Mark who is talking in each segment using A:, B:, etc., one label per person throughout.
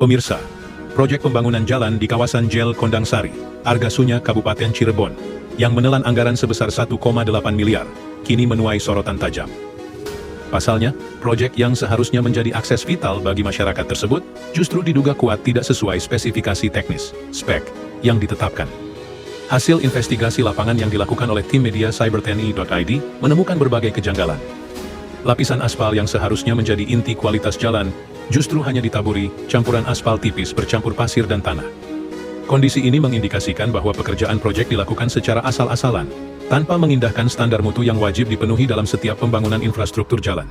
A: Pemirsa, proyek pembangunan jalan di kawasan Jel Kondangsari, Argasunya, Kabupaten Cirebon, yang menelan anggaran sebesar 1,8 miliar, kini menuai sorotan tajam. Pasalnya, proyek yang seharusnya menjadi akses vital bagi masyarakat tersebut, justru diduga kuat tidak sesuai spesifikasi teknis, spek, yang ditetapkan. Hasil investigasi lapangan yang dilakukan oleh tim media cybertni.id menemukan berbagai kejanggalan. Lapisan aspal yang seharusnya menjadi inti kualitas jalan, justru hanya ditaburi campuran aspal tipis bercampur pasir dan tanah. Kondisi ini mengindikasikan bahwa pekerjaan proyek dilakukan secara asal-asalan, tanpa mengindahkan standar mutu yang wajib dipenuhi dalam setiap pembangunan infrastruktur jalan.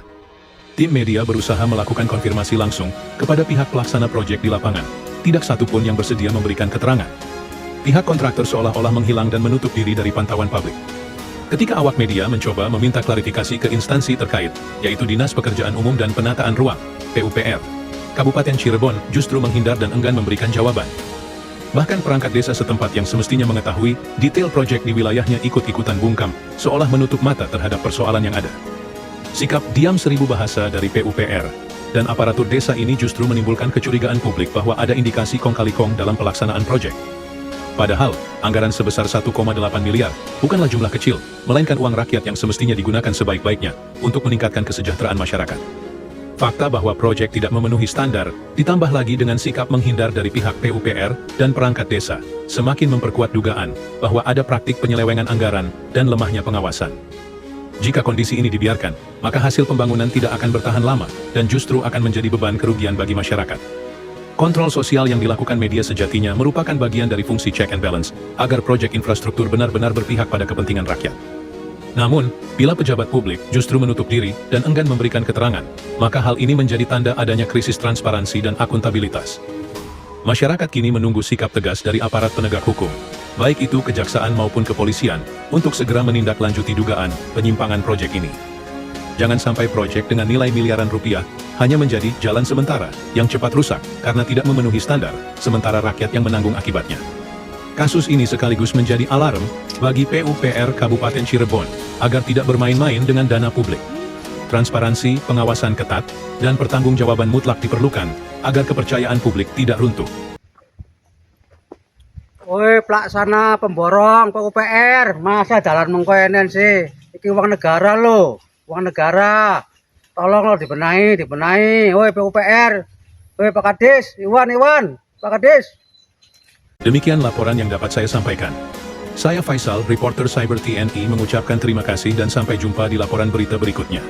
A: Tim media berusaha melakukan konfirmasi langsung kepada pihak pelaksana proyek di lapangan, tidak satupun yang bersedia memberikan keterangan. Pihak kontraktor seolah-olah menghilang dan menutup diri dari pantauan publik. Ketika awak media mencoba meminta klarifikasi ke instansi terkait, yaitu Dinas Pekerjaan Umum dan Penataan Ruang, PUPR, Kabupaten Cirebon justru menghindar dan enggan memberikan jawaban. Bahkan perangkat desa setempat yang semestinya mengetahui detail proyek di wilayahnya ikut-ikutan bungkam, seolah menutup mata terhadap persoalan yang ada. Sikap diam seribu bahasa dari PUPR dan aparatur desa ini justru menimbulkan kecurigaan publik bahwa ada indikasi kong-kali-kong dalam pelaksanaan proyek. Padahal, anggaran sebesar 1,8 miliar bukanlah jumlah kecil, melainkan uang rakyat yang semestinya digunakan sebaik-baiknya untuk meningkatkan kesejahteraan masyarakat. Fakta bahwa proyek tidak memenuhi standar, ditambah lagi dengan sikap menghindar dari pihak PUPR dan perangkat desa, semakin memperkuat dugaan bahwa ada praktik penyelewengan anggaran dan lemahnya pengawasan. Jika kondisi ini dibiarkan, maka hasil pembangunan tidak akan bertahan lama dan justru akan menjadi beban kerugian bagi masyarakat. Kontrol sosial yang dilakukan media sejatinya merupakan bagian dari fungsi check and balance, agar proyek infrastruktur benar-benar berpihak pada kepentingan rakyat. Namun, bila pejabat publik justru menutup diri dan enggan memberikan keterangan, maka hal ini menjadi tanda adanya krisis transparansi dan akuntabilitas. Masyarakat kini menunggu sikap tegas dari aparat penegak hukum, baik itu kejaksaan maupun kepolisian, untuk segera menindaklanjuti dugaan penyimpangan proyek ini. Jangan sampai proyek dengan nilai miliaran rupiah hanya menjadi jalan sementara yang cepat rusak karena tidak memenuhi standar, sementara rakyat yang menanggung akibatnya. Kasus ini sekaligus menjadi alarm bagi PUPR Kabupaten Cirebon agar tidak bermain-main dengan dana publik. Transparansi, pengawasan ketat, dan pertanggungjawaban mutlak diperlukan agar kepercayaan publik tidak runtuh.
B: Woi, pelaksana pemborong PUPR, masa jalan mengkoenen sih? Iki uang negara lo, uang negara. Tolong lo dibenahi. Woi PUPR, woi Pak Kadis, Iwan, Pak Kadis.
A: Demikian laporan yang dapat saya sampaikan. Saya Faisal, reporter Cyber TNI mengucapkan terima kasih dan sampai jumpa di laporan berita berikutnya.